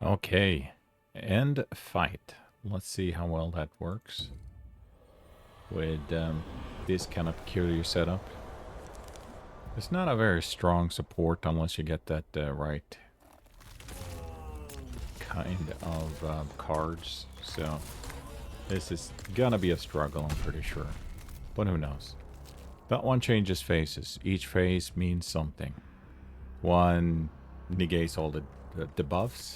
Okay, end fight. Let's see how well that works with this kind of peculiar setup. It's not a very strong support unless you get that right kind of cards. So this is gonna be a struggle, I'm pretty sure. But who knows? That one changes phases. Each phase means something. One negates all the debuffs.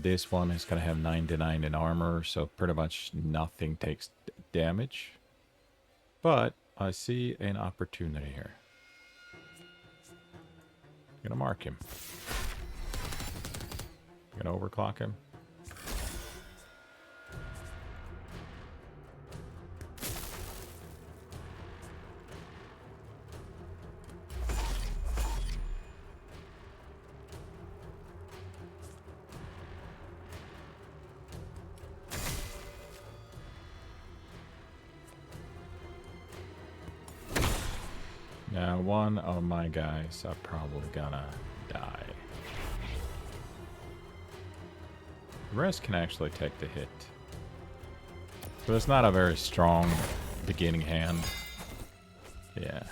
This one is going to have 99 in armor, so pretty much nothing takes damage. But I see an opportunity here. I'm going to mark him. I'm going to overclock him. one of my guys are probably gonna die. The rest can actually take the hit. So it's not a very strong beginning hand. Yeah.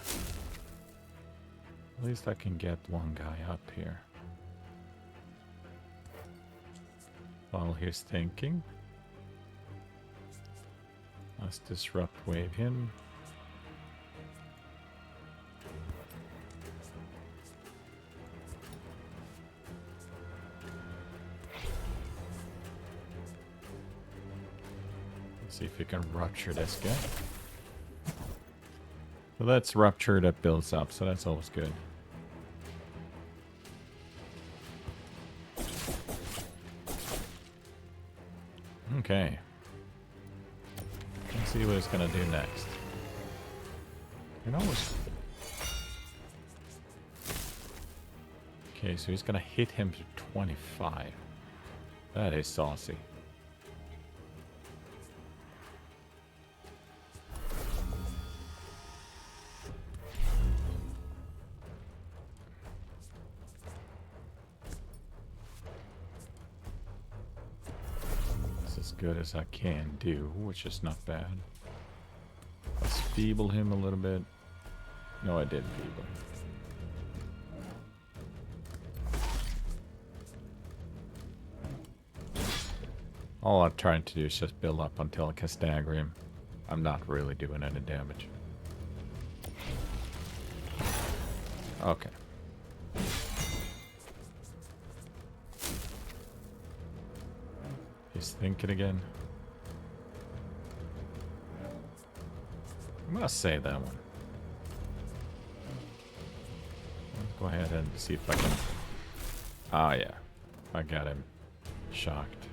At least I can get one guy up here. While he's thinking. Let's disrupt wave him. Let's see if we can rupture this guy. So that's rupture that builds up, so that's always good. Okay. Let's see what he's gonna do next. You know what's... Okay, so he's gonna hit him to 25. That is saucy. As good as I can do, which is not bad. Let's feeble him a little bit. No, I didn't feeble him. All I'm trying to do is just build up until I can stagger him. I'm not really doing any damage. Okay. He's thinking again. I'm gonna save that one. Let's go ahead and see if I can... Ah, yeah. I got him shocked.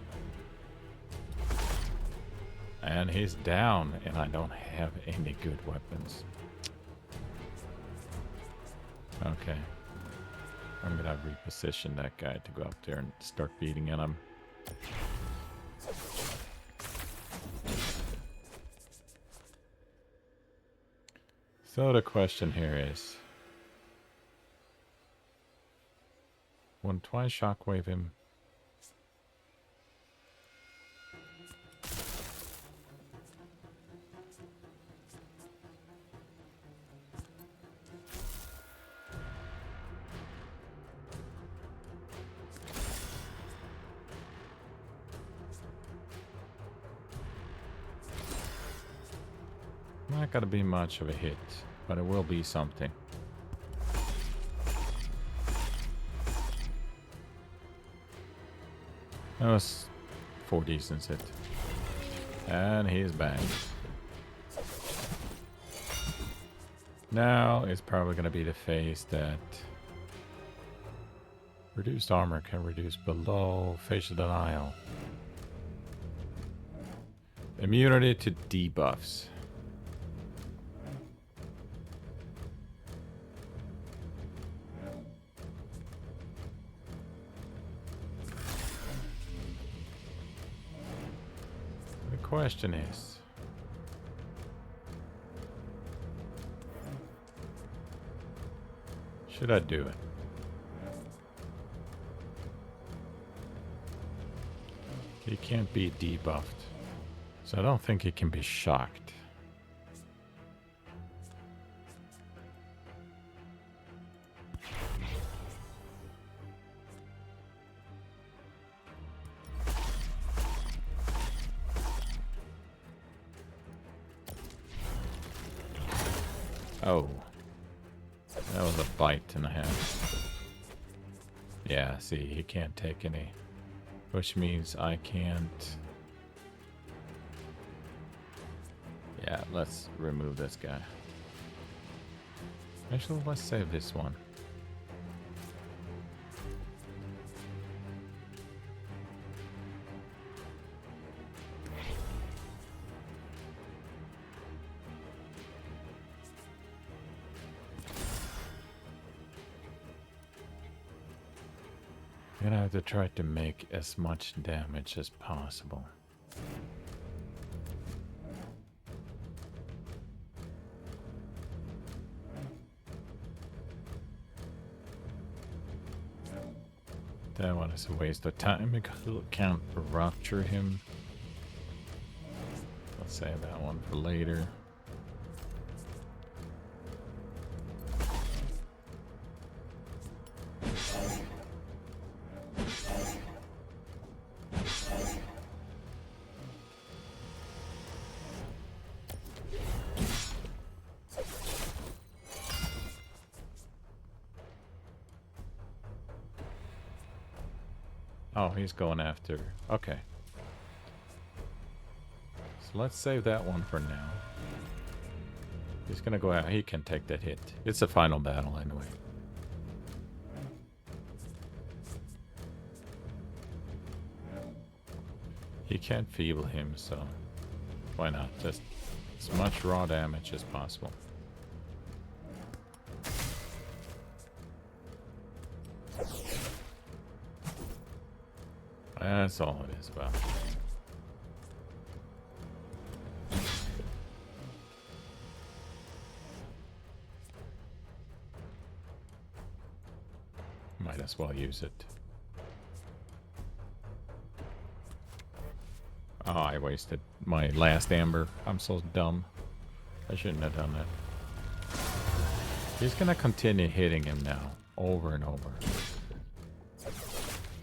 And he's down, and I don't have any good weapons. Okay. I'm gonna reposition that guy to go up there and start beating at him. So the question here is, will twice shockwave him? Not gonna be much of a hit, but it will be something. That was 4 decent hit. And he's banged. Now it's probably gonna be the phase that reduced armor can reduce below facial denial. Immunity to debuffs. Question is, should I do it? He can't be debuffed, so I don't think he can be shocked. Oh, that was a bite and a half. Yeah, see, he can't take any, which means I can't. Yeah, let's remove this guy. Actually, let's save this one. I'm gonna have to try to make as much damage as possible. That one is a waste of time because we can't rupture him. Let's save that one for later. Oh, he's going after. Okay. So let's save that one for now. He's gonna go out. He can take that hit. It's a final battle anyway. He can't feeble him, so why not? Just as much raw damage as possible. That's all it is about. Might as well use it. Oh, I wasted my last amber. I'm so dumb. I shouldn't have done that. He's gonna continue hitting him now, over and over.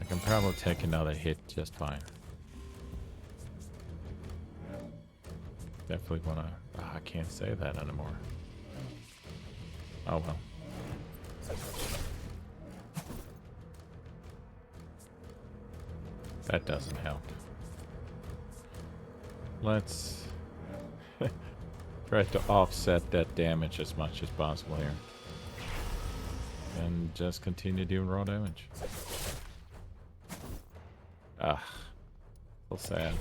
I can probably take another hit just fine. Definitely wanna... Oh, I can't say that anymore. Oh well. That doesn't help. Let's try to offset that damage as much as possible here. And just continue doing raw damage. Ah, so sad.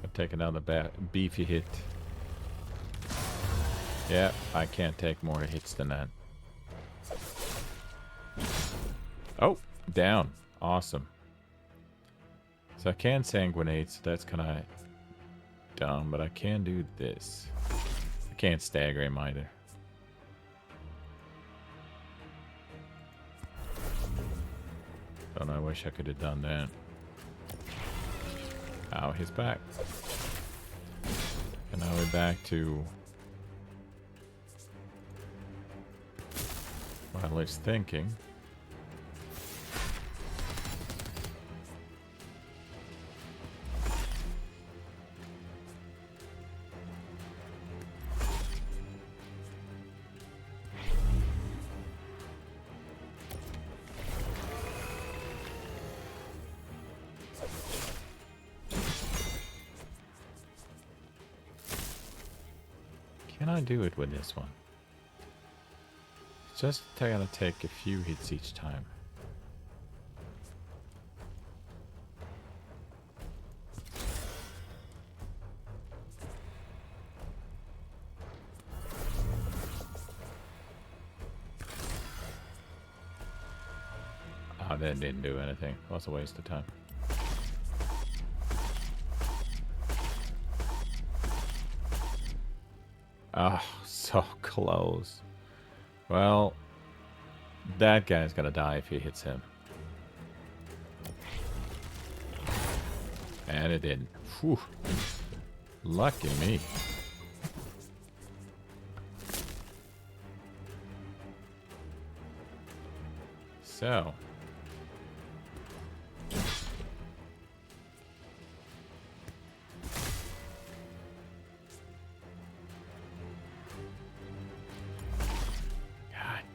I'll take another beefy hit. Yeah, I can't take more hits than that. Oh, down. Awesome. So I can sanguinate, so that's kind of dumb, but I can do this. I can't stagger him either. Don't know, I wish I could have done that. Oh, he's back. And now we're back to what I was thinking. Can I do it with this one? Just gotta take a few hits each time. Oh, that didn't do anything. It was a waste of time. Ah, oh, so close. Well, that guy's gonna die if he hits him. And it didn't. Whew. Lucky me. So.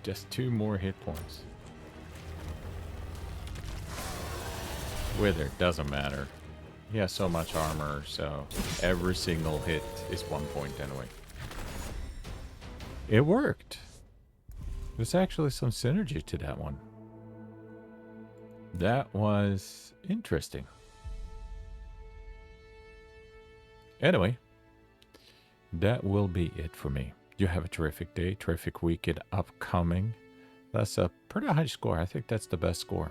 Just 2 more hit points. Wither, doesn't matter. He has so much armor, so every single hit is 1 point anyway. It worked. There's actually some synergy to that one. That was interesting. Anyway, that will be it for me. You have a terrific day, terrific weekend upcoming. That's a pretty high score. I think that's the best score.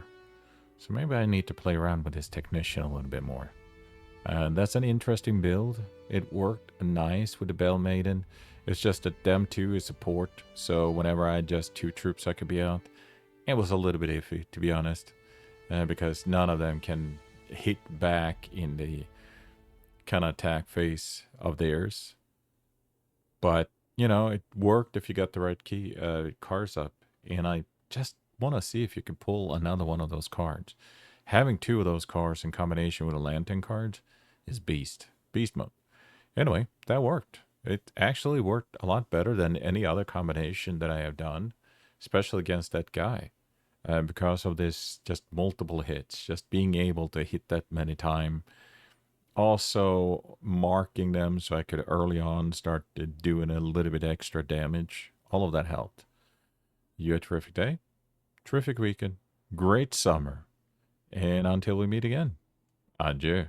So maybe I need to play around with this technician a little bit more. That's an interesting build. It worked nice with the Bell Maiden. It's just that them 2 is support. So whenever I had just 2 troops I could be out, it was a little bit iffy, to be honest. because none of them can hit back in the kind of attack phase of theirs. But it worked if you got the right key cards up, and I just want to see if you can pull another one of those cards. Having two of those cards in combination with a lantern card is beast mode. Anyway, that worked. It actually worked a lot better than any other combination that I have done, especially against that guy. Because of this, just multiple hits, just being able to hit that many times, also marking them so I could early on start doing a little bit extra damage. All of that helped. You had a terrific day, terrific weekend, great summer, and until we meet again, adieu.